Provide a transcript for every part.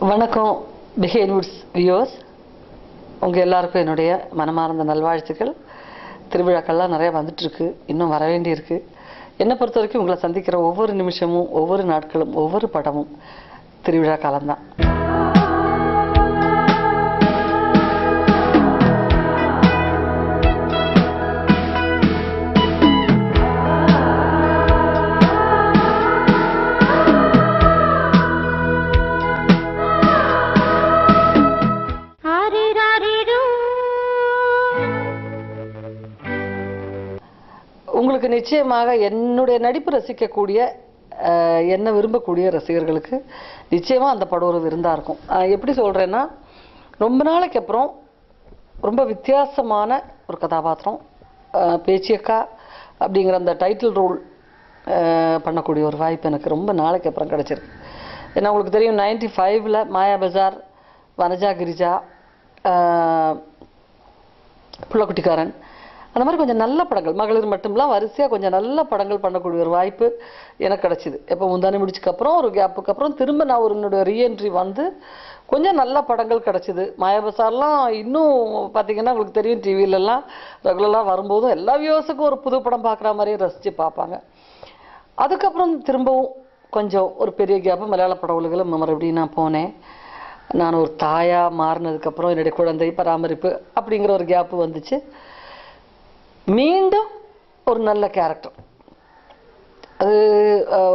வணக்கம் behaves viewers, உங்கள் எல்லாருக்கும் என்னுடைய மனமார்ந்த நல்வாழ்த்துக்கள். திருவிழாக்கள்லாம் நிறையா வந்துட்டுருக்கு, இன்னும் வர வேண்டியிருக்கு. என்னை பொறுத்த வரைக்கும் உங்களை சந்திக்கிற ஒவ்வொரு நிமிஷமும், ஒவ்வொரு நாட்களும், ஒவ்வொரு படமும் திருவிழா காலம்தான். உங்களுக்கு நிச்சயமாக என்னுடைய நடிப்பு ரசிக்கக்கூடிய, என்ன விரும்பக்கூடிய ரசிகர்களுக்கு நிச்சயமாக அந்த படம் ஒரு விருந்தாக இருக்கும். எப்படி சொல்கிறேன்னா, ரொம்ப நாளைக்கு அப்புறம் ரொம்ப வித்தியாசமான ஒரு கதாபாத்திரம், பேச்சியக்கா அப்படிங்கிற அந்த டைட்டில் ரோல் பண்ணக்கூடிய ஒரு வாய்ப்பு எனக்கு ரொம்ப நாளைக்கு அப்புறம் கிடச்சிருக்கு. ஏன்னா உங்களுக்கு தெரியும், 95ல் மாயா பஜார், வனஜா கிரிஜா, புள்ளக்குட்டிக்காரன், அந்த மாதிரி கொஞ்சம் நல்ல படங்கள், மகளிர் மட்டும்லாம் வரிசையாக கொஞ்சம் நல்ல படங்கள் பண்ணக்கூடிய ஒரு வாய்ப்பு எனக்கு கிடச்சிது. எப்போ முந்தானி முடிச்சுக்கப்புறம் ஒரு கேப்புக்கு அப்புறம் திரும்ப நான் என்னுடைய ரீஎன்ட்ரி வந்து கொஞ்சம் நல்ல படங்கள் கிடச்சிது. மாயாபசார்லாம் இன்னும் பார்த்திங்கன்னா உங்களுக்கு தெரியும், டிவிலெல்லாம் ரெகுலராக வரும்போதும் எல்லா வியூவர்ஸுக்கும் ஒரு புது படம் பார்க்குற மாதிரியே ரசித்து பார்ப்பாங்க. அதுக்கப்புறம் திரும்பவும் கொஞ்சம் ஒரு பெரிய கேப்பு மலையாள பட உலகில் மறுபடியும் நான் போனேன். நான் ஒரு தாயாக மாறினதுக்கப்புறம் என்னுடைய குழந்தை பராமரிப்பு அப்படிங்கிற ஒரு கேப்பு வந்துச்சு. மீண்டும் ஒரு நல்ல கேரக்டர், அது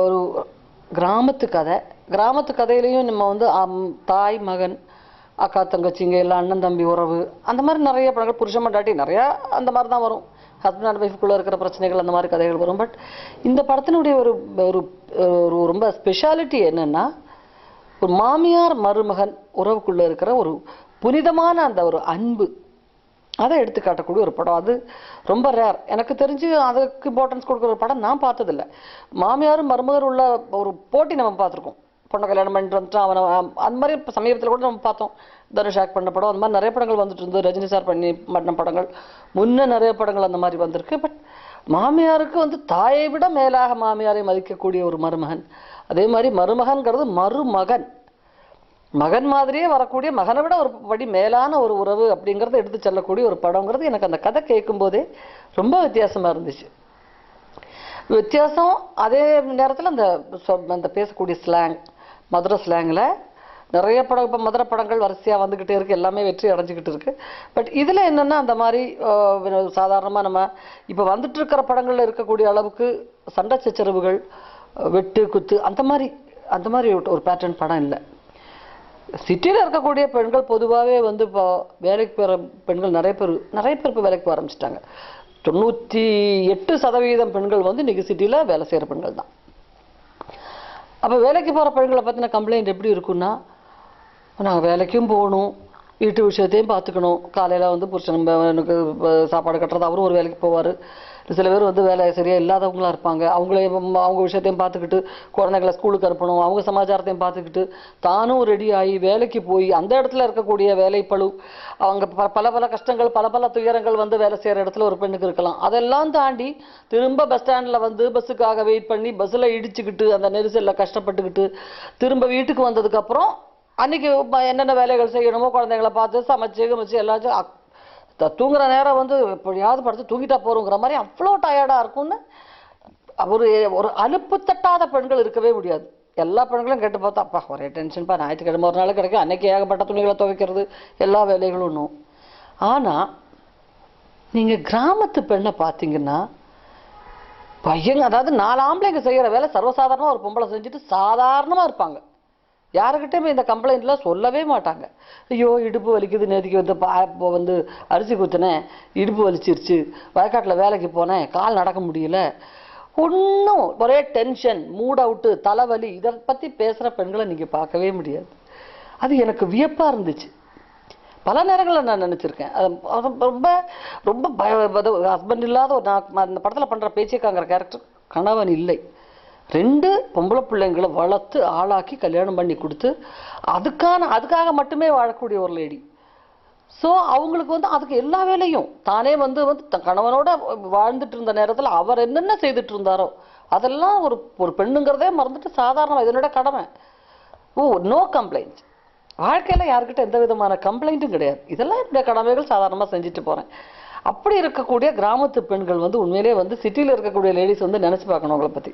ஒரு கிராமத்து கதை. கிராமத்து கதையிலையும் நம்ம வந்து தாய் மகன், அக்கா தங்கச்சிங்க, எல்லாம் அண்ணன் தம்பி உறவு, அந்த மாதிரி நிறைய படங்கள், புருஷன் மண்டாட்டி, நிறையா அந்த மாதிரி தான் வரும். ஹஸ்பண்ட் அண்ட் ஒய்ஃபுக்குள்ளே இருக்கிற பிரச்சனைகள், அந்த மாதிரி கதைகள் வரும். பட் இந்த படத்தினுடைய ஒரு ஒரு ரொம்ப ஸ்பெஷாலிட்டி என்னென்னா, ஒரு மாமியார் மருமகன் உறவுக்குள்ளே இருக்கிற ஒரு புனிதமான அந்த ஒரு அன்பு, அதை எடுத்து காட்டக்கூடிய ஒரு படம். அது ரொம்ப ரேர். எனக்கு தெரிஞ்சு அதுக்கு இம்பார்ட்டன்ஸ் கொடுக்குற ஒரு படம் நான் பார்த்ததில்லை. மாமியாரும் மருமகர் உள்ள ஒரு போட்டி நம்ம பார்த்துருக்கோம். பொண்ணை கல்யாணம் பண்ணிட்டு வந்துட்டு அவனை அந்த மாதிரி இப்போ சமீபத்தில் கூட நம்ம பார்த்தோம். தனுஷ் ஆக்ட் பண்ண படம், அந்த மாதிரி நிறைய படங்கள் வந்துட்டு இருந்தது. ரஜினி சார் பண்ண படங்கள், முன்னே நிறைய படங்கள் அந்த மாதிரி வந்திருக்கு. பட் மாமியாருக்கு வந்து தாயை விட மேலாக மாமியாரை மதிக்கக்கூடிய ஒரு மருமகன், அதே மாதிரி மருமகன்கிறது மருமகன், மகன் மாதிரியே வரக்கூடிய, மகனை விட ஒரு படி மேலான ஒரு உறவு அப்படிங்கிறத எடுத்து செல்லக்கூடிய ஒரு படங்கிறது எனக்கு அந்த கதை கேட்கும்போதே ரொம்ப வித்தியாசமாக இருந்துச்சு. வித்தியாசம், அதே நேரத்தில் அந்த பேசக்கூடிய ஸ்லாங், மதுரை ஸ்லாங்கில் நிறைய படம், இப்போ மதுரை படங்கள் வரிசையாக வந்துக்கிட்டே இருக்குது, எல்லாமே வெற்றி அடைஞ்சிக்கிட்டு இருக்குது. பட் இதில் என்னென்னா, அந்த மாதிரி சாதாரணமாக நம்ம இப்போ வந்துட்டு இருக்கிற படங்களில் இருக்கக்கூடிய அளவுக்கு சண்டை சச்சரவுகள், வெட்டு குத்து, அந்த மாதிரி ஒரு பேட்டர்ன் படம் இல்லை. சிட்டியில் இருக்கக்கூடிய பெண்கள் பொதுவாகவே வந்து இப்போ வேலைக்கு போகிற பெண்கள் நிறைய பேர் இப்போ வேலைக்கு போக ஆரம்பிச்சிட்டாங்க. 98% பெண்கள் வந்து இன்றைக்கி சிட்டியில் வேலை செய்கிற பெண்கள் தான். அப்போ வேலைக்கு போகிற பெண்களை பற்றின கம்ப்ளைண்ட் எப்படி இருக்குன்னா, நாங்கள் வேலைக்கும் போகணும், வீட்டு விஷயத்தையும் பார்த்துக்கணும். காலையில் வந்து புருஷனுக்கு சாப்பாடு கட்டுறது, அவரும் ஒரு வேலைக்கு போவார். சில பேர் வந்து வேலை சரியாக இல்லாதவங்களாக இருப்பாங்க. அவங்க விஷயத்தையும் பார்த்துக்கிட்டு, குழந்தைங்களை ஸ்கூலுக்கு அனுப்பணும், அவங்க சமாச்சாரத்தையும் பார்த்துக்கிட்டு, தானும் ரெடி ஆகி வேலைக்கு போய் அந்த இடத்துல இருக்கக்கூடிய வேலைப்பளு, அவங்க பல கஷ்டங்கள், பல துயரங்கள் வந்து வேலை செய்கிற இடத்துல ஒரு பெண்ணுக்கு இருக்கலாம். அதெல்லாம் தாண்டி திரும்ப பஸ் ஸ்டாண்டில் வந்து பஸ்ஸுக்காக வெயிட் பண்ணி, பஸ்ஸில் இடிச்சுக்கிட்டு, அந்த நெரிசலில் கஷ்டப்பட்டுக்கிட்டு, திரும்ப வீட்டுக்கு வந்ததுக்கப்புறம் அன்றைக்கி என்னென்ன வேலைகள் செய்யணுமோ, குழந்தைங்களை பார்த்து சமைச்சு எல்லாச்சும் தூங்குற நேரம் வந்து எப்படியாவது படுத்து தூங்கிட்டா போகிறோங்கிற மாதிரி அவ்வளோ டயர்டாக இருக்கும்னு ஒரு அலுப்பு தட்டாத பெண்கள் இருக்கவே முடியாது. எல்லா பெண்களும் கேட்டு பார்த்தா, அப்பா ஒரே டென்ஷன்ப்பா, ஞாயிற்றுக்கிழமை ஒரு நாள் கிடைக்கும், அன்றைக்கி ஏகப்பட்ட துணிகளை துவைக்கிறது, எல்லா வேலைகளும் ஒன்றும். ஆனால் நீங்கள் கிராமத்து பெண்ணை பார்த்தீங்கன்னா, அதாவது 4 ஆம்பளைங்க செய்கிற வேலை சர்வசாதாரணமாக ஒரு பொம்பளை செஞ்சுட்டு சாதாரணமாக இருப்பாங்க. யாருக்கிட்டேயுமே இந்த கம்ப்ளைண்ட்லாம் சொல்லவே மாட்டாங்க. ஐயோ இடுப்பு வலிக்குது, நேற்றுக்கு வந்து அரிசி குத்தினேன், இடுப்பு வலிச்சிருச்சு, வயக்காட்டில் வேலைக்கு போனேன், கால் நடக்க முடியல, ஒன்றும் ஒரே டென்ஷன், மூட் அவுட்டு, தலைவலி, இதை பற்றி பேசுகிற பெண்களை நீங்கள் பார்க்கவே முடியாது. அது எனக்கு வியப்பாக இருந்துச்சு. பல நேரங்களில் நான் நினச்சிருக்கேன். அது ரொம்ப ரொம்ப ஹஸ்பண்ட் இல்லாத அந்த படத்தில் பண்ணுற பேச்சியக்காங்கிற கேரக்டர் கணவன் இல்லை, 2 பொம்பளை பிள்ளைங்களை வளர்த்து ஆளாக்கி கல்யாணம் பண்ணி கொடுத்து அதுக்காக மட்டுமே வாழக்கூடிய ஒரு லேடி. ஸோ அவங்களுக்கு வந்து அதுக்கு எல்லா வேலையும் தானே வந்து கணவனோட வாழ்ந்துட்டு இருந்த நேரத்தில் அவர் என்னென்ன செய்துட்டு இருந்தாரோ அதெல்லாம் ஒரு பெண்ணுங்கிறதே மறந்துட்டு சாதாரணமாக இதனோட கடமை. ஓ, நோ கம்ப்ளைண்ட். வாழ்க்கையில் யாருக்கிட்ட எந்த விதமான கம்ப்ளைண்ட்டும் கிடையாது. இதெல்லாம் என்னுடைய கடமைகள் சாதாரணமாக செஞ்சுட்டு போகிறேன். அப்படி இருக்கக்கூடிய கிராமத்து பெண்கள் வந்து உண்மையிலே வந்து சிட்டியில் இருக்கக்கூடிய லேடிஸ் வந்து நினச்சி பார்க்கணும். அவங்கள பற்றி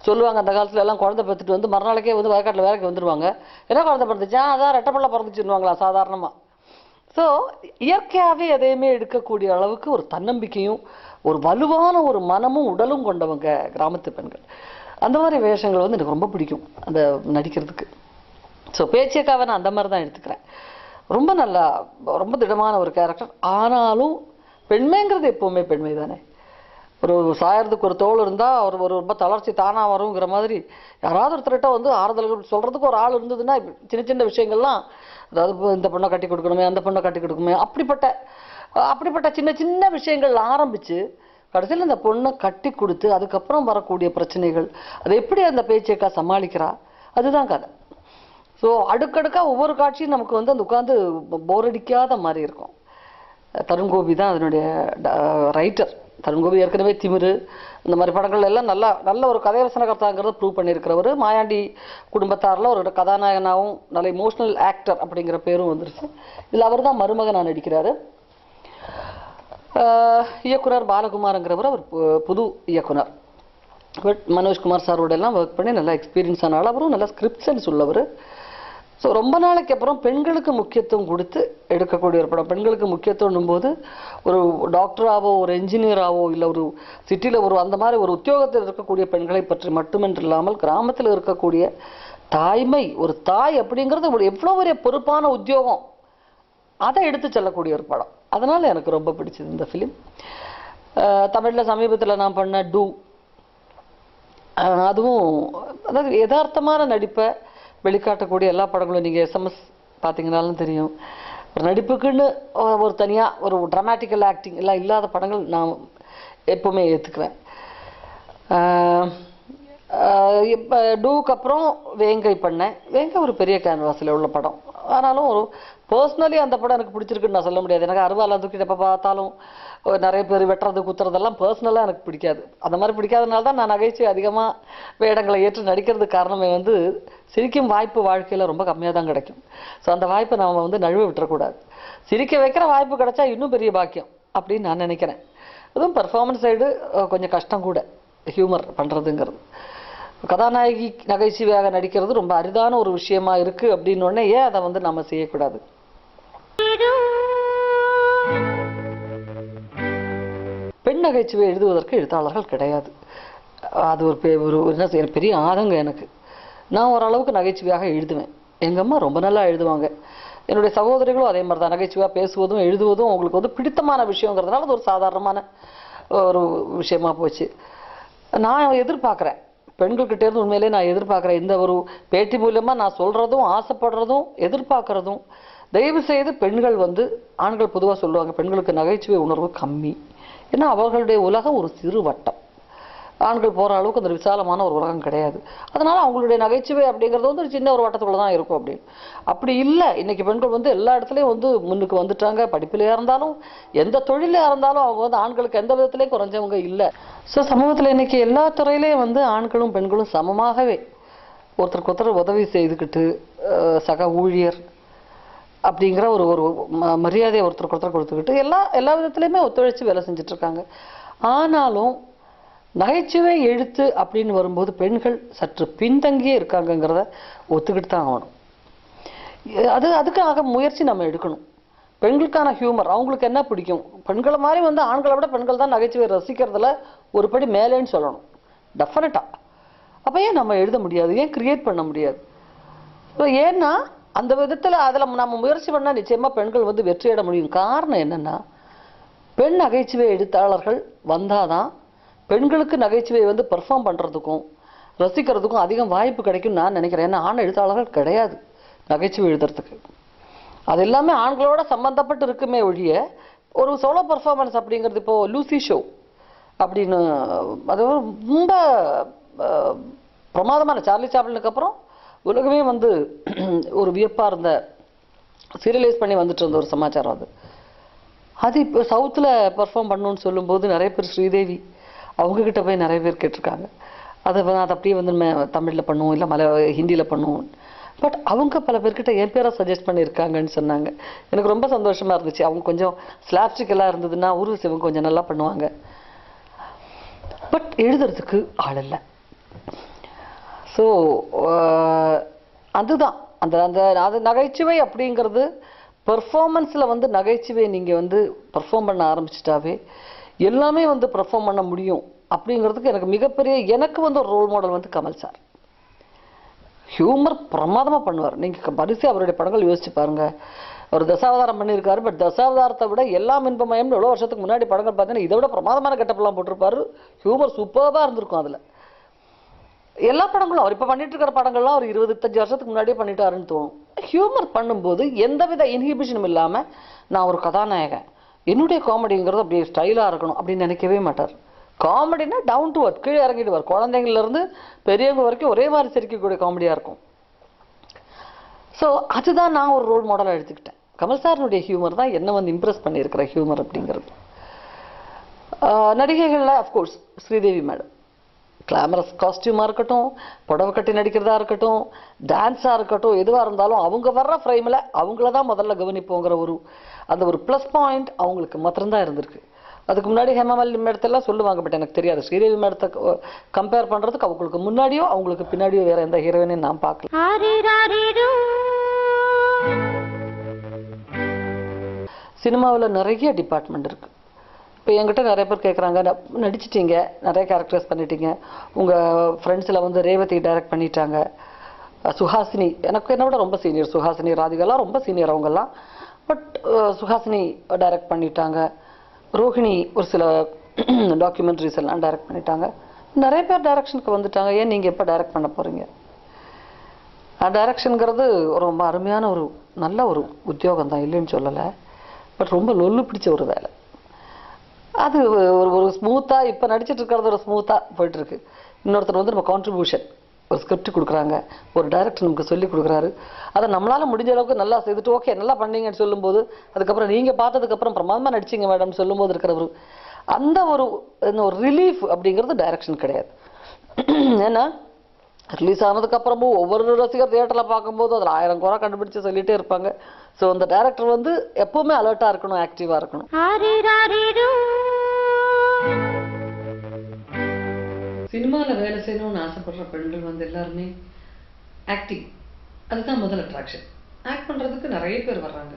சொல்லுவாங்க, அந்த காலத்துல எல்லாம் குழந்தை பெற்றுட்டு வந்து மறுநாளைக்கே வந்து வயக்காட்டில் வேலைக்கு வந்துடுவாங்க. என்ன குழந்தை பிறந்துச்சா, அதான் ரெட்டப்பள்ள பிறந்துச்சுன்னுவாங்களா சாதாரணமாக. ஸோ இயற்கையாகவே எதையுமே எடுக்கக்கூடிய அளவுக்கு ஒரு தன்னம்பிக்கையும் ஒரு வலுவான ஒரு மனமும் உடலும் கொண்டவங்க கிராமத்து பெண்கள். அந்த மாதிரி வேஷங்கள் வந்து எனக்கு ரொம்ப பிடிக்கும் அந்த நடிக்கிறதுக்கு. ஸோ பேச்சியக்காவை நான் அந்த மாதிரி தான் எடுத்துக்கிறேன். ரொம்ப நல்லா, ரொம்ப திடமான ஒரு கேரக்டர். ஆனாலும் பெண்மைங்கிறது எப்போவுமே பெண்மை தானே. ஒரு சாயறதுக்கு ஒரு தோல் இருந்தால் ஒரு ரொம்ப தளர்ச்சி தானாக வருங்கிற மாதிரி யாராவது ஒருத்தர்கிட்ட வந்து ஆறுதல்கள் சொல்கிறதுக்கு ஒரு ஆள் இருந்ததுன்னா சின்ன சின்ன விஷயங்கள்லாம், அதாவது இந்த பொண்ணை கட்டி கொடுக்கணுமே, அந்த பொண்ணை கட்டி கொடுக்கணுமே, அப்படிப்பட்ட சின்ன சின்ன விஷயங்கள் ஆரம்பித்து கடைசியில் அந்த பொண்ணை கட்டி கொடுத்து அதுக்கப்புறம் வரக்கூடிய பிரச்சனைகள் அதை எப்படி அந்த பேச்சைக்கா சமாளிக்கிறா, அதுதான் கதை. ஸோ அடுக்கடுக்காக ஒவ்வொரு காட்சியும் நமக்கு வந்து அந்த உட்காந்து போர் அடிக்காத மாதிரி இருக்கும். தருண் கோபி தான் அதனுடைய ரைட்டர். தருண் கோபி ஏற்கனவே திமிரு இந்த மாதிரி படங்கள் எல்லாம் நல்ல ஒரு கதைவசனகர்த்தாங்கிறத ப்ரூவ் பண்ணியிருக்கிறவர். மாயாண்டி குடும்பத்தாரில் ஒரு கதாநாயகனாகவும் நல்ல இமோஷனல் ஆக்டர் அப்படிங்கிற பேரும் வந்துருச்சு. இதில் அவர் தான் மருமகனாக நடிக்கிறாரு. இயக்குனர் பாலகுமார்ங்கிறவர் அவர் புது இயக்குனர். பட் மனோஜ்குமார் சாரோட எல்லாம் ஒர்க் பண்ணி நல்லா எக்ஸ்பீரியன்ஸ் ஆனாலும் அவரும் நல்லா ஸ்கிரிப்ட் சென்ஸ் உள்ளவர். ஸோ ரொம்ப நாளைக்கு அப்புறம் பெண்களுக்கு முக்கியத்துவம் கொடுத்து எடுக்கக்கூடிய ஒரு படம். பெண்களுக்கு முக்கியத்துவம் போது ஒரு டாக்டராகவோ ஒரு என்ஜினியராகவோ இல்லை ஒரு சிட்டியில் ஒரு அந்த மாதிரி ஒரு உத்தியோகத்தில் இருக்கக்கூடிய பெண்களை பற்றி மட்டுமின்றி இல்லாமல் கிராமத்தில் இருக்கக்கூடிய தாய்மை, ஒரு தாய் அப்படிங்கிறது ஒரு எவ்வளோ பெரிய பொறுப்பான உத்தியோகம், அதை எடுத்து செல்லக்கூடிய ஒரு படம். அதனால் எனக்கு ரொம்ப பிடிச்சது இந்த ஃபிலிம். தமிழில் சமீபத்தில் நான் பண்ண டூ, அதுவும் அதாவது யதார்த்தமான நடிப்பை வெளிக்காட்டக்கூடிய எல்லா படங்களும் நீங்கள் எஸ்எம்எஸ் பார்த்தீங்கன்னாலும் தெரியும். ஒரு நடிப்புக்குன்னு ஒரு தனியாக ஒரு ட்ராமாட்டிக்கல் ஆக்டிங் எல்லாம் இல்லாத படங்கள் நான் எப்போவுமே ஏற்றுக்குவேன். இப்போ டூக்கு அப்புறம் வேங்கை பண்ணேன். வேங்கை ஒரு பெரிய கேன்வாஸில் உள்ள படம். ஆனாலும் ஒரு பர்சனலி அந்த படம் எனக்கு பிடிச்சிருக்குன்னு நான் சொல்ல முடியாது. எனக்கு அருவாள் தூக்கிட்டு எப்போ பார்த்தாலும் நிறைய பேர் வெட்டுறது குத்துறதெல்லாம் பர்சனலாக எனக்கு பிடிக்காது. அந்த மாதிரி பிடிக்காதனால தான் நான் நகைச்சுவை அதிகமாக வேடங்களை ஏற்று நடிக்கிறதுக்கு காரணமே வந்து சிரிக்கும் வாய்ப்பு வாழ்க்கையில் ரொம்ப கம்மியாக தான் கிடைக்கும். ஸோ அந்த வாய்ப்பை நம்ம வந்து நழுவ விட்டுறக்கூடாது. சிரிக்க வைக்கிற வாய்ப்பு கிடைச்சா இன்னும் பெரிய பாக்கியம் அப்படின்னு நான் நினைக்கிறேன். அதுவும் பெர்ஃபார்மன்ஸ் சைடு கொஞ்சம் கஷ்டம் கூட ஹியூமர் பண்ணுறதுங்கிறது. கதாநாயகி நகைச்சுவையாக நடிக்கிறது ரொம்ப அரிதான ஒரு விஷயமா இருக்குது அப்படின்னோடனே ஏன் அதை வந்து நம்ம செய்யக்கூடாது. பெண் நகைச்சுவை எழுதுவதற்கு எழுத்தாளர்கள் கிடையாது. அது ஒரு என்ன செய்ய பெரிய ஆதங்கம் எனக்கு. நான் ஓரளவுக்கு நகைச்சுவையாக எழுதுவேன். எங்கள் அம்மா ரொம்ப நல்லா எழுதுவாங்க. என்னுடைய சகோதரிகளும் அதே மாதிரி தான். நகைச்சுவையாக பேசுவதும் எழுதுவதும் அவங்களுக்கு வந்து பிடித்தமான விஷயங்கிறதுனால அது ஒரு சாதாரணமான ஒரு விஷயமா போச்சு. நான் எதிர்பார்க்குறேன் பெண்கள்கிட்டேருந்து, உண்மையிலே நான் எதிர்பார்க்குறேன். இந்த ஒரு பேட்டி மூலமாக நான் சொல்கிறதும் ஆசைப்படுறதும் எதிர்பார்க்குறதும், தயவு செய்து பெண்கள் வந்து, ஆண்கள் பொதுவாக சொல்லுவாங்க பெண்களுக்கு நகைச்சுவை உணர்வு கம்மி, ஏன்னா அவர்களுடைய உலகம் ஒரு சிறு வட்டம். ஆண்கள் போகிற அளவுக்கு அந்த விசாலமான ஒரு உலகம் கிடையாது. அதனால் அவங்களுடைய நகைச்சுவை அப்படிங்கிறது வந்து ஒரு சின்ன ஒரு வட்டத்துக்குள்ள தான் இருக்கும் அப்படின்னு. அப்படி இல்லை. இன்றைக்கி பெண்கள் வந்து எல்லா இடத்துலையும் வந்து முன்னுக்கு வந்துட்டாங்க. படிப்பிலையாக இருந்தாலும் எந்த தொழிலாக இருந்தாலும் அவங்க வந்து ஆண்களுக்கு எந்த விதத்துலேயும் குறைஞ்சவங்க இல்லை. ஸோ சமூகத்தில் இன்றைக்கி எல்லா துறையிலையும் வந்து ஆண்களும் பெண்களும் சமமாகவே ஒருத்தருக்கு ஒருத்தர் உதவி செய்துக்கிட்டு சக ஊழியர் அப்படிங்கிற ஒரு ஒரு மரியாதையை ஒருத்தருக்கு ஒருத்தர் கொடுத்துக்கிட்டு எல்லா விதத்துலையுமே ஒத்துழைச்சி வேலை செஞ்சிட்ருக்காங்க. ஆனாலும் நகைச்சுவை எழுத்து அப்படின்னு வரும்போது பெண்கள் சற்று பின்தங்கியே இருக்காங்கங்கிறத ஒத்துக்கிட்டு தான் ஆகணும். அதுக்காக முயற்சி நம்ம எடுக்கணும். பெண்களுக்கான ஹியூமர், அவங்களுக்கு என்ன பிடிக்கும், பெண்களை மாதிரி வந்து ஆண்களை விட பெண்கள் தான் நகைச்சுவை ரசிக்கிறதுல ஒரு படி மேலேன்னு சொல்லணும் டெஃபினட்டாக. அப்போ ஏன் நம்ம எழுத முடியாது, ஏன் கிரியேட் பண்ண முடியாது? ஸோ ஏன்னா அந்த விதத்தில் அதில் நம்ம முயற்சி பண்ணால் நிச்சயமாக பெண்கள் வந்து வெற்றியிட முடியும். காரணம் என்னென்னா, பெண் நகைச்சுவை எழுத்தாளர்கள் வந்தால் தான் பெண்களுக்கு நகைச்சுவை வந்து பெர்ஃபார்ம் பண்ணுறதுக்கும் ரசிக்கிறதுக்கும் அதிகம் வாய்ப்பு கிடைக்கும் நான் நினைக்கிறேன். ஏன்னா ஆண் எழுத்தாளர்கள் கிடையாது நகைச்சுவை எழுதுறதுக்கு. அது எல்லாமே ஆண்களோட சம்மந்தப்பட்டு இருக்குமே ஒழிய ஒரு சோலோ பர்ஃபார்மன்ஸ் அப்படிங்கிறது, இப்போது லூசி ஷோ அப்படின்னு, அது ரொம்ப பிரமாதமான சார்லி சாப்ளினுக்கு அப்புறம் உலகமே வந்து ஒரு வியப்பாக இருந்த சீரியலைஸ் பண்ணி வந்துட்டு இருந்த ஒரு சமாச்சாரம் அது இப்போ சவுத்தில் பர்ஃபார்ம் பண்ணணுன்னு சொல்லும்போது நிறைய பேர் ஸ்ரீதேவி அவங்கக்கிட்ட போய் நிறைய பேர் கேட்டிருக்காங்க. அதை அப்படியே வந்து நம்ம தமிழில் பண்ணுவோம், இல்லை ஹிந்தியில் பண்ணுவோம். பட் அவங்க பல பேர்கிட்ட என் பேரை சஜஸ்ட் பண்ணியிருக்காங்கன்னு சொன்னாங்க. எனக்கு ரொம்ப சந்தோஷமாக இருந்துச்சு. அவங்க கொஞ்சம் ஸ்லாப்ஸ்டிக்கெல்லாம் இருந்ததுன்னா ஊர்வசி அவங்க கொஞ்சம் நல்லா பண்ணுவாங்க. பட் எழுதுறதுக்கு ஆள் இல்லை. ஸோ அதுதான் அந்த அந்த அது நகைச்சுவை அப்படிங்கிறது பெர்ஃபார்மன்ஸில் வந்து நகைச்சுவை நீங்கள் வந்து பெர்ஃபார்ம் பண்ண ஆரம்பிச்சிட்டாவே எல்லாமே வந்து பெர்ஃபார்ம் பண்ண முடியும் அப்படிங்கிறதுக்கு எனக்கு மிகப்பெரிய எனக்கு வந்து ஒரு ரோல் மாடல் வந்து கமல் சார். ஹியூமர் பிரமாதமாக பண்ணுவார். நீங்கள் பரிசு அவருடைய படங்கள் யோசிச்சு பாருங்க. அவர் தசாவதாரம் பண்ணியிருக்காரு. பட் தசாவதாரத்தை விட எல்லாம் இன்பமயம்னு எவ்வளோ வருஷத்துக்கு முன்னாடி படங்கள் பார்த்தீங்கன்னா இதை விட பிரமாதமான கெட்டப்பெல்லாம் போட்டிருப்பாரு. ஹியூமர் சூப்பராக இருந்திருக்கும். அதில் எல்லா படங்களும் அவர் இப்போ பண்ணிட்டு இருக்கிற படங்கள்லாம் ஒரு 25 வருஷத்துக்கு முன்னாடியே பண்ணிட்டாருன்னு தோணும். ஹியூமர் பண்ணும்போது எந்தவித இன்ஹிபிஷனும் இல்லாமல் நான் ஒரு கதாநாயகன் என்னுடைய காமெடிங்கிறது அப்படியே ஸ்டைலாக இருக்கணும் அப்படின்னு நினைக்கவே மாட்டார். காமெடினா டவுன் டு அர்த், கீழே இறங்கிடுவார். குழந்தைங்கள்லேருந்து பெரியவங்க வரைக்கும் ஒரே மாதிரி சிரிக்கக்கூடிய காமெடியாக இருக்கும். ஸோ அதுதான் நான் ஒரு ரோல் மாடலாக எடுத்துக்கிட்டேன். கமல் சாரினுடைய ஹியூமர் தான் என்ன வந்து இம்ப்ரெஸ் பண்ணியிருக்கிற ஹியூமர் அப்படிங்கிறது. நடிகைகளில் அஃப்கோர்ஸ் ஸ்ரீதேவி மேடம் கிளாமரஸ் காஸ்டியூமாக இருக்கட்டும், புடவை கட்டி நடிக்கிறதா இருக்கட்டும், டான்ஸாக இருக்கட்டும், எதுவாக இருந்தாலும் அவங்க வர்ற ஃப்ரேமில் அவங்கள தான் முதல்ல கவனிப்போங்கிற அந்த ஒரு ப்ளஸ் பாயிண்ட் அவங்களுக்கு மாத்திரம்தான் இருந்திருக்கு. அதுக்கு முன்னாடி ஹேமாமாலினி மேடத்தெல்லாம் சொல்லுவாங்க. பட் எனக்கு தெரியாது. ஸ்ரீதேவி மேடத்தை கம்பேர் பண்ணுறதுக்கு அவங்களுக்கு முன்னாடியோ அவங்களுக்கு பின்னாடியோ வேறு எந்த ஹீரோயினையும் நான் பார்க்கல. சினிமாவில் நிறைய டிபார்ட்மெண்ட் இருக்குது. இப்போ என்கிட்ட நிறைய பேர் கேட்குறாங்க, நடிச்சிட்டிங்க, நிறைய கேரக்டர்ஸ் பண்ணிட்டீங்க, உங்கள் ஃப்ரெண்ட்ஸில் வந்து ரேவதி டைரக்ட் பண்ணிட்டாங்க, சுஹாசினி எனக்கு என்னோட ரொம்ப சீனியர், சுஹாசினி ராதிகாலாம் ரொம்ப சீனியர் அவங்கெல்லாம். பட் சுஹாசினி டைரக்ட் பண்ணிட்டாங்க, ரோஹிணி ஒரு சில டாக்குமெண்ட்ரிஸ் எல்லாம் டைரக்ட் பண்ணிட்டாங்க, நிறைய பேர் டைரக்ஷனுக்கு வந்துட்டாங்க. ஏன் நீங்கள் எப்போ டைரக்ட் பண்ண போகிறீங்க? டைரக்ஷனுங்கிறது ரொம்ப அருமையான ஒரு நல்ல ஒரு உத்தியோகம் தான், இல்லைன்னு சொல்லலை. பட் ரொம்ப லொல்லு பிடிச்ச ஒரு வேலை. அது ஒரு ஸ்மூத்தாக இப்போ நடிச்சிட்டு இருக்கிறது ஒரு ஸ்மூத்தாக போயிட்டுருக்கு. இன்னொருத்தர் வந்து நம்ம கான்ட்ரிபியூஷன் ஒரு ஸ்கிரிப்ட் கொடுக்குறாங்க, ஒரு டைரக்டர் நமக்கு சொல்லி கொடுக்குறாரு, அதை நம்மளால் முடிஞ்ச அளவுக்கு நல்லா செய்துட்டு ஓகே நல்லா பண்ணீங்கன்னு சொல்லும்போது, அதுக்கப்புறம் நீங்கள் பார்த்ததுக்கப்புறம் பிரமாதமாக நடிச்சிங்க மேடம் சொல்லும்போது இருக்கிற அந்த ஒரு ரிலீஃப் அப்படிங்கிறது டைரக்ஷன் கிடையாது. ஏன்னா ரிலீஸ் ஆனதுக்கப்புறமும் ஒவ்வொரு ரசிகர் தியேட்டரில் பார்க்கும்போது அதில் 1000 குறை கண்டுபிடிச்சு சொல்லிகிட்டே இருப்பாங்க. ஸோ அந்த டைரக்டர் வந்து எப்போவுமே அலர்ட்டாக இருக்கணும், ஆக்டிவாக இருக்கணும். சினிமாவில் வேலை செய்யணும்னு ஆசைப்படுற பெண்கள் வந்து எல்லாருமே ஆக்டிங், அதுதான் முதல் அட்ராக்ஷன். ஆக்ட் பண்ணுறதுக்கு நிறைய பேர் வர்றாங்க.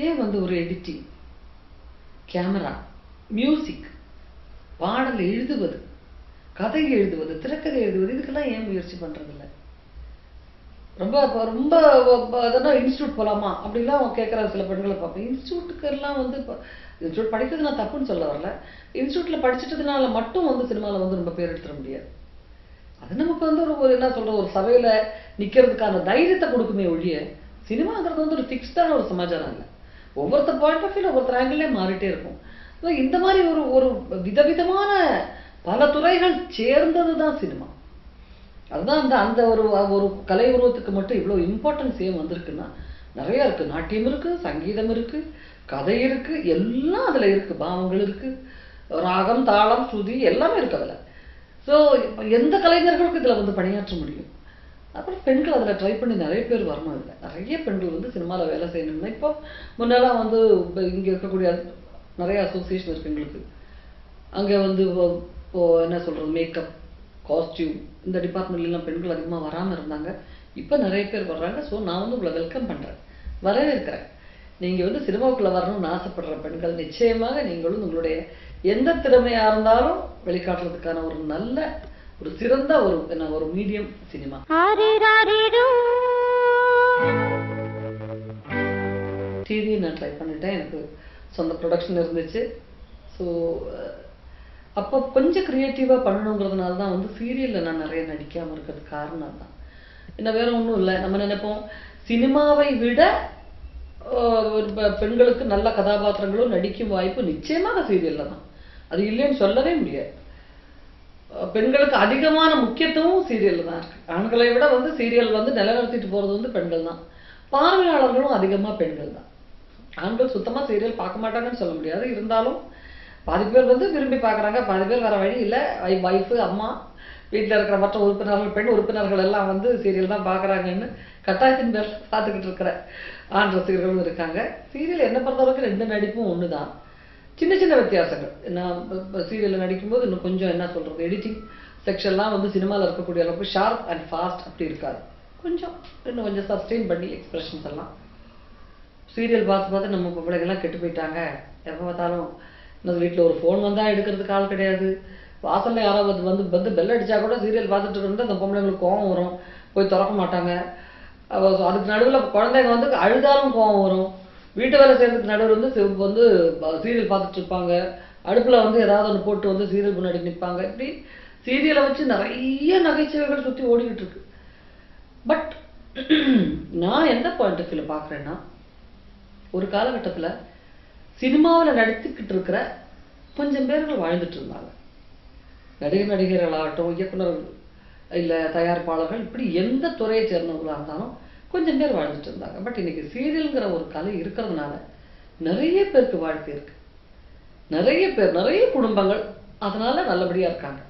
ஏன் வந்து ஒரு எடிட்டிங், கேமரா, மியூசிக், பாடல் எழுதுவது, கதை எழுதுவது, திரைக்கதை எழுதுவது, இதுக்கெல்லாம் ஏன் முயற்சி பண்ணுறதில்ல? ரொம்ப ரொம்ப அதெல்லாம் இன்ஸ்டியூட் போகலாமா அப்படிலாம் கேட்குற சில பெண்களை பார்ப்பேன். இன்ஸ்டியூட்டுக்கெல்லாம் வந்து இப்போ இன்ஸ்டியூட் படிக்கிறது நான் தப்புன்னு சொல்ல வரல. இன்ஸ்டியூட்டில் படிச்சுட்டதுனால மட்டும் வந்து சினிமாவில் வந்து ரொம்ப பேர் எடுத்துட முடியாது. அது நமக்கு வந்து ஒரு என்ன சொல்கிறது, ஒரு சபையில் நிற்கிறதுக்கான தைரியத்தை கொடுக்குமே ஒழிய, சினிமாங்கிறது வந்து ஒரு ஃபிக்ஸ்டான ஒரு சமாச்சாரம் இல்லை. ஒவ்வொருத்தர் பாயிண்ட் ஆஃப் வியூவில் ஒவ்வொருத்தர் ஆங்கிள்லேயே மாறிட்டே இருக்கும். ஸோ இந்த மாதிரி ஒரு விதவிதமான பல துறைகள் சேர்ந்தது தான் சினிமா. அதுதான் அந்த ஒரு கலை உருவத்துக்கு மட்டும் இவ்வளோ இம்பார்ட்டன்ஸ் ஏன் வந்திருக்குன்னா, நிறையா இருக்குது. நாட்டியம் இருக்குது, சங்கீதம் இருக்குது, கதை இருக்குது, எல்லாம் அதில் இருக்குது. பாவங்கள் இருக்குது, ராகம், தாளம், ஸ்ருதி எல்லாமே இருக்குது அதில். ஸோ எந்த கலைஞர்களுக்கும் இதில் வந்து பணியாற்ற முடியும். அப்புறம் பெண்கள் அதில் ட்ரை பண்ணி நிறைய பேர் வரணும். இதில் நிறைய பெண்கள் வந்து சினிமாவில் வேலை செய்யணும்னா, இப்போ முன்னெல்லாம் வந்து இங்கே இருக்கக்கூடிய நிறைய அசோசியேஷன் இருக்குது எங்களுக்கு. அங்கே வந்து இப்போது என்ன சொல்கிறது, மேக்கப், காஸ்டியூம், இந்த டிபார்ட்மெண்ட்லாம் பெண்கள் அதிகமாக வராமல் இருந்தாங்க. இப்போ நிறைய பேர் வர்றாங்க. ஸோ நான் வந்து உங்களை வெல்கம் பண்ணுறேன், வரவேற்கிறேன். நீங்கள் வந்து சினிமாவுக்குள்ளே வரணும்னு ஆசைப்படுற பெண்கள் நிச்சயமாக நீங்களும் உங்களுடைய எந்த திறமையாக இருந்தாலும் வெளிக்காட்டுறதுக்கான ஒரு நல்ல ஒரு சிறந்த ஒரு மீடியம் சினிமா. டிவி நான் ட்ரை பண்ணிட்டேன், எனக்கு சொந்த ப்ரொடக்ஷன் இருந்துச்சு. ஸோ அப்போ கொஞ்சம் க்ரியேட்டிவாக பண்ணணுங்கிறதுனால தான் வந்து சீரியலில் நான் நிறைய நடிக்காமல் இருக்கிறதுக்கு காரணம் தான். என்ன வேறு ஒன்றும் இல்லை. நம்ம நினைப்போம் சினிமாவை விட பெண்களுக்கு நல்ல கதாபாத்திரங்களும் நடிக்கும் வாய்ப்பு நிச்சயமாக சீரியலில் தான். அது இல்லைன்னு சொல்லவே முடியாது. பெண்களுக்கு அதிகமான முக்கியத்துவம் சீரியலில் தான் இருக்குது. ஆண்களை விட வந்து சீரியல் வந்து நிலைநிறுத்திட்டு போகிறது வந்து பெண்கள் தான். பார்வையாளர்களும் அதிகமாக பெண்கள் தான். ஆண்கள் சுத்தமாக சீரியல் பார்க்க மாட்டாங்கன்னு சொல்ல முடியாது. இருந்தாலும் பாதி பேர் வந்து விரும்பி பார்க்குறாங்க, பாதி பேர் வேறு வழி இல்லை, வைஃபு, அம்மா, வீட்டில் இருக்கிற மற்ற உறுப்பினர்கள் பெண் உறுப்பினர்கள் எல்லாம் வந்து சீரியல் தான் பார்க்குறாங்கன்னு கட்டாயத்தின் பேர் பார்த்துக்கிட்டு இருக்கிற ஆண் ரசிகர்களும் இருக்காங்க. சீரியல் என்னை பொறுத்தவரைக்கும் 2 நடிப்பும் ஒன்று தான். சின்ன சின்ன வித்தியாசங்கள். நான் சீரியலில் நடிக்கும்போது இன்னும் கொஞ்சம் என்ன சொல்கிறது, எடிட்டிங் செக்ஷன்லாம் வந்து சினிமாவில் இருக்கக்கூடிய அளவுக்கு ஷார்ப் அண்ட் ஃபாஸ்ட் அப்படி இருக்காது. இன்னும் கொஞ்சம் சஸ்டெயின் பண்ணி எக்ஸ்பிரஷன்ஸ் எல்லாம். சீரியல் பார்த்து நம்ம பிள்ளைங்கள்லாம் கெட்டு போயிட்டாங்க. எப்போ பார்த்தாலும் இன்னும் வீட்டில் ஒரு ஃபோன் வந்தால் எடுக்கிறதுக்கு ஆள் கிடையாது. வாசலில் யாராவது வந்து பெல் அடித்தா கூட சீரியல் பார்த்துட்டு இருந்தால் அந்த பொம்பளைங்களுக்கு கோவம் வரும், போய் திறக்க மாட்டாங்க. அதுக்கு நடுவில் குழந்தைங்க வந்து அழுதாலும் கோவம் வரும். வீட்டு வேலை செய்யறதுக்கு நடுவில் வந்து சீரியல் பார்த்துட்டு இருப்பாங்க. அடுப்பில் வந்து ஏதாவது ஒன்று போட்டு வந்து சீரியல் முன்னாடி நிற்பாங்க. இப்படி சீரியலை வச்சு நிறைய நகைச்சுவைகள் சுற்றி ஓடிக்கிட்டு இருக்கு. பட் நான் எந்த பாயிண்ட் ஆஃப் வியூவில் பார்க்குறேன்னா, ஒரு காலகட்டத்தில் சினிமாவில் நடித்துக்கிட்டு இருக்கிற கொஞ்சம் பேர்கள் வாழ்ந்துட்டு இருந்தாங்க. நடிகர்களாகட்டும், இயக்குநர்கள் இல்லை தயாரிப்பாளர்கள், இப்படி எந்த துறையை சேர்ந்தவங்களாக இருந்தாலும் கொஞ்சம் பேர் வாழ்ந்துட்டு இருந்தாங்க. பட் இன்னைக்கு சீரியல்ங்கிற ஒரு கலை இருக்கிறதுனால நிறைய பேருக்கு வாழ்க்கை இருக்கு. நிறைய குடும்பங்கள் அதனால நல்லபடியா இருக்காங்க.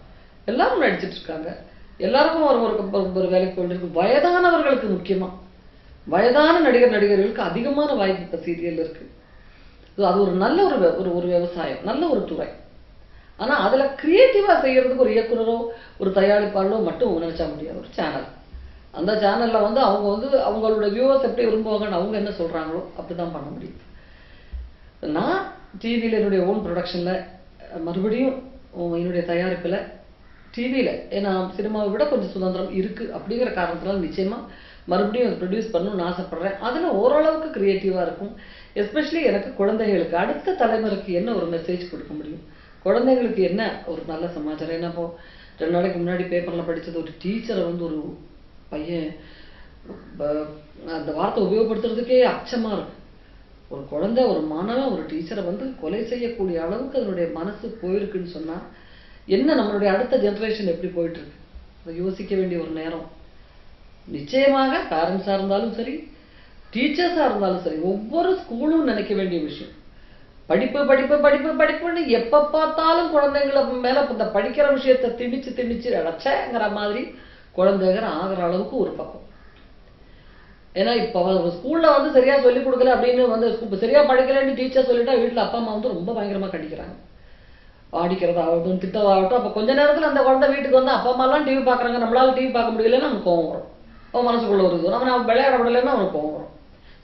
எல்லாரும் நடிச்சிட்டு இருக்காங்க. எல்லாருக்கும் ஒரு வேலைக்கு போயிட்டு. வயதானவர்களுக்கு முக்கியமா வயதான நடிகர்களுக்கு அதிகமான வாய்ப்பு இப்ப சீரியல் இருக்கு. அது ஒரு நல்ல ஒரு விவசாயம், நல்ல ஒரு துறை. ஆனா அதுல கிரியேட்டிவா செய்யறதுக்கு ஒரு இயக்குனரோ ஒரு தயாரிப்பாளரோ மட்டும் நினைச்சா முடியாது. ஒரு சேனல், அந்த சேனல்ல வந்து அவங்க வந்து அவங்களோட வியூவர்ஸ் எப்படி விரும்புவாங்கன்னு அவங்க என்ன சொல்றாங்களோ அப்படிதான் பண்ண முடியும். நான் டிவியில என்னுடைய ஓன் ப்ரொடக்ஷன்ல மறுபடியும் என்னுடைய தயாரிப்புல டிவியில, ஏன்னா சினிமாவை விட கொஞ்சம் சுதந்திரம் இருக்கு அப்படிங்கிற காரணத்தினால நிச்சயமா மறுபடியும் அதை ப்ரொடியூஸ் பண்ணணும்னு ஆசைப்படுறேன். அதில் ஓரளவுக்கு கிரியேட்டிவாக இருக்கும். எஸ்பெஷலி எனக்கு குழந்தைகளுக்கு, அடுத்த தலைமுறைக்கு என்ன ஒரு மெசேஜ் கொடுக்க முடியும், குழந்தைங்களுக்கு என்ன ஒரு நல்ல சமாச்சாரம். ஏன்னா இப்போ 2 நாளைக்கு முன்னாடி பேப்பரில் படித்தது, ஒரு டீச்சரை வந்து ஒரு பையன் அந்த வார்த்தை உபயோகப்படுத்துறதுக்கே அச்சமாக இருக்கு. ஒரு குழந்தை, ஒரு மாணவன் ஒரு டீச்சரை வந்து கொலை செய்யக்கூடிய அளவுக்கு அதனுடைய மனசு போயிருக்குன்னு சொன்னால் என்ன நம்மளுடைய அடுத்த ஜென்ரேஷன் எப்படி போயிட்டு இருக்கு, அதை யோசிக்க வேண்டிய ஒரு நேரம். நிச்சயமாக பேரண்ட்ஸாக இருந்தாலும் சரி, டீச்சர்ஸாக இருந்தாலும் சரி, ஒவ்வொரு ஸ்கூலும் நினைக்க வேண்டிய விஷயம். படிப்பு படிப்பு படிப்பு படிப்புன்னு எப்போ பார்த்தாலும் குழந்தைங்கள மேலே இந்த படிக்கிற விஷயத்தை திணிச்சு அடைச்சேங்கிற மாதிரி குழந்தைங்க ஆகிற அளவுக்கு ஒரு பக்கம். ஏன்னா இப்போ ஸ்கூலில் வந்து சரியாக சொல்லிக் கொடுக்கல அப்படின்னு வந்து சரியாக படிக்கலன்னு டீச்சர் சொல்லிட்டா வீட்டில் அப்பா அம்மா வந்து ரொம்ப பயங்கரமாக கண்டிக்கிறாங்க. அடிக்கிறதாகட்டும், திட்டதாகட்டும். அப்போ கொஞ்ச நேரத்தில் அந்த குழந்தை வீட்டுக்கு வந்து அப்பா அம்மாலாம் டிவி பார்க்குறாங்க, நம்மளால டிவி பார்க்க முடியலன்னு அவனுக்கு கோவம் வரும். அவன் மனசுக்குள்ள ஒரு இது, அவன் விளையாட விடலைன்னா அவனுக்கு கோவம் வரும்.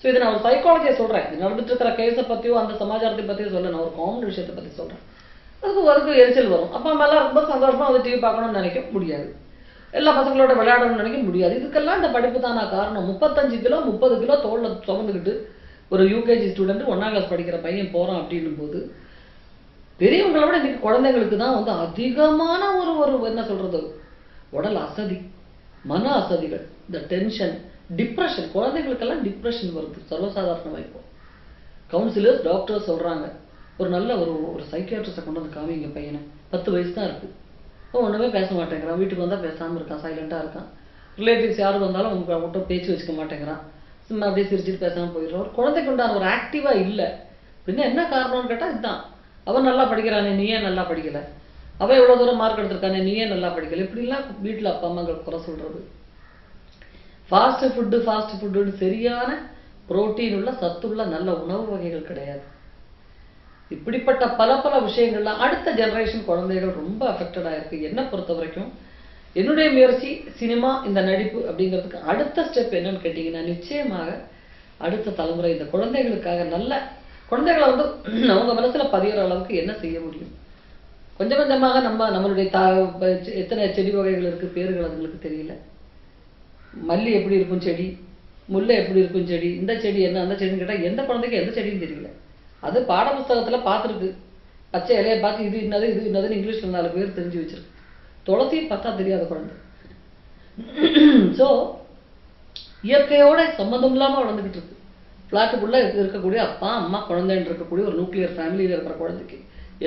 ஸோ இதை நான் ஒரு சைக்காலஜியை சொல்கிறேன். இது நடந்துட்டு இருக்கிற கேஸை பற்றியோ அந்த சமாச்சாரத்தை பற்றியோ சொல்ல, நான் ஒரு காமன் விஷயத்தை பற்றி சொல்கிறேன். அதுக்கு எரிச்சல் வரும். அப்பா அம்மாலாம் ரொம்ப சந்தோஷமாக வந்து டிவி பார்க்கணும்னு நினைக்க முடியாது, எல்லா பசங்களோட விளையாடணும்னு நினைக்க முடியாது. இதுக்கெல்லாம் இந்த படிப்பு தானா காரணம். 35 கிலோ 30 கிலோ தோளில் சுமந்துக்கிட்டு ஒரு யூகேஜி ஸ்டூடெண்ட் 1ஆம் கிளாஸ் படிக்கிற பையன் போகிறான் அப்படின்னும் போது, பெரியவங்களை விட இன்னைக்கு குழந்தைங்களுக்கு தான் வந்து அதிகமான ஒரு என்ன சொல்றது, உடல் அசதி, மன அசதிகள், இந்த டென்ஷன், டிப்ரெஷன். குழந்தைங்களுக்கெல்லாம் டிப்ரெஷன் வருது சர்வசாதாரணமாக. இப்போ கவுன்சிலர்ஸ், டாக்டர்ஸ் சொல்றாங்க, ஒரு நல்ல ஒரு சைக்கியாட்ரிஸ்ட்டை கொண்டு வந்து காமிங்க பையனை, 10 வயசு தான் இருக்கு, ஒன்றுமே பேச மாட்டேங்கிறான், வீட்டுக்கு வந்தால் பேசாமல் இருக்கான், சைலண்டாக இருக்கான், ரிலேட்டிவ்ஸ் யாரும் வந்தாலும் அவங்க மட்டும் பேச்சு வச்சுக்க மாட்டேங்கிறான், சும்மா அப்படியே சிரிச்சுட்டு பேசாமல் போயிடுறான். ஒரு குழந்தைக்கு உண்டான ஒரு ஆக்டிவாக இல்லை அப்படின்னா என்ன காரணம்னு கேட்டால் இதுதான். அவன் நல்லா படிக்கிறானே, நீ ஏன் நல்லா படிக்கலை, அவன் எவ்வளோ தூரம் மார்க் எடுத்திருக்கானே, நீ ஏன் நல்லா படிக்கலை, இப்படிலாம் வீட்டில் அப்பா அம்மாங்களுக்கு குறை சொல்கிறது. ஃபாஸ்ட் ஃபுட்டுன்னு சரியான புரோட்டீன் உள்ள சத்துள்ள நல்ல உணவு வகைகள் கிடையாது. இப்படிப்பட்ட பல விஷயங்கள்லாம் அடுத்த ஜெனரேஷன் குழந்தைகள் ரொம்ப அஃபெக்டடாக இருக்கு. என்னை பொறுத்த வரைக்கும் என்னுடைய முயற்சி சினிமா, இந்த நடிப்பு அப்படிங்கிறதுக்கு அடுத்த ஸ்டெப் என்னன்னு கேட்டிங்கன்னா, நிச்சயமாக அடுத்த தலைமுறை இந்த குழந்தைகளுக்காக நல்ல குழந்தைகளை வந்து அவங்க மனசுல பதிகிற அளவுக்கு என்ன செய்ய முடியும். கொஞ்சம் கொஞ்சமாக நம்மளுடைய எத்தனை செடி வகைகள் இருக்கு, பேர்கள் அதுங்களுக்கு தெரியல. மல்லி எப்படி இருக்கும் செடி, முல்லை எப்படி இருக்கும் செடி, இந்த செடி என்ன அந்த செடின்னு கேட்டால் எந்த குழந்தைக்கு எந்த செடின்னு தெரியல. அது பாட புஸ்தகத்தில் பார்த்துருக்கு, பச்சை இலையை பார்த்து இது என்னதுன்னு இங்கிலீஷில் 4 பேர் தெரிஞ்சு வச்சிருக்கு. துளசியும் பார்த்தா தெரியாத குழந்தை. ஸோ இயற்கையோட சம்மந்தம் இல்லாமல் வளர்ந்துக்கிட்டு இருக்கு. ஃப்ளாட்டுக்குள்ளே இருக்கக்கூடிய அப்பா அம்மா குழந்தைன்னு இருக்கக்கூடிய ஒரு நியூக்ளியர் ஃபேமிலியில் இருக்கிற குழந்தைக்கு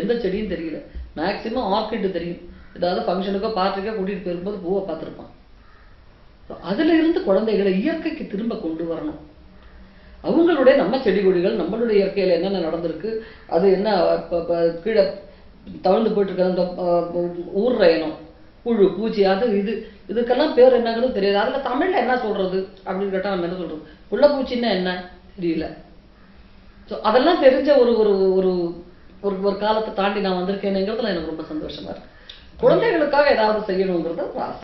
எந்த செடியும் தெரியல. மேக்சிமம் ஆர்கிட் தெரியும், ஏதாவது ஃபங்க்ஷனுக்கோ பார்ட்டிக்கோ கூட்டிகிட்டு போயிருக்கும்போது பூவை பார்த்துருப்பான். அதுல இருந்து குழந்தைகளை இயற்கைக்கு திரும்ப கொண்டு வரணும். அவங்களுடைய நம்ம செடி கொடிகள், நம்மளுடைய இயற்கையில என்னென்ன நடந்திருக்கு, அது என்ன கீழே தவழ்ந்து போயிட்டு இருக்க அந்த ஊர்ற இனம், புழு பூச்சி அது இது இதுக்கெல்லாம் பேர் என்னங்கிறது தெரியாது. அதுல தமிழ்ல என்ன சொல்றது அப்படின்னு கேட்டா நம்ம என்ன சொல்றது? புள்ளப்பூச்சின்னா என்ன தெரியல. ஸோ அதெல்லாம் தெரிஞ்ச ஒரு ஒரு ஒரு ஒரு ஒரு காலத்தை தாண்டி நான் வந்திருக்கேனுங்கிறதுல எனக்கு ரொம்ப சந்தோஷமா இருக்கு. குழந்தைகளுக்காக ஏதாவது செய்யணுங்கிறது ஒரு ஆசை.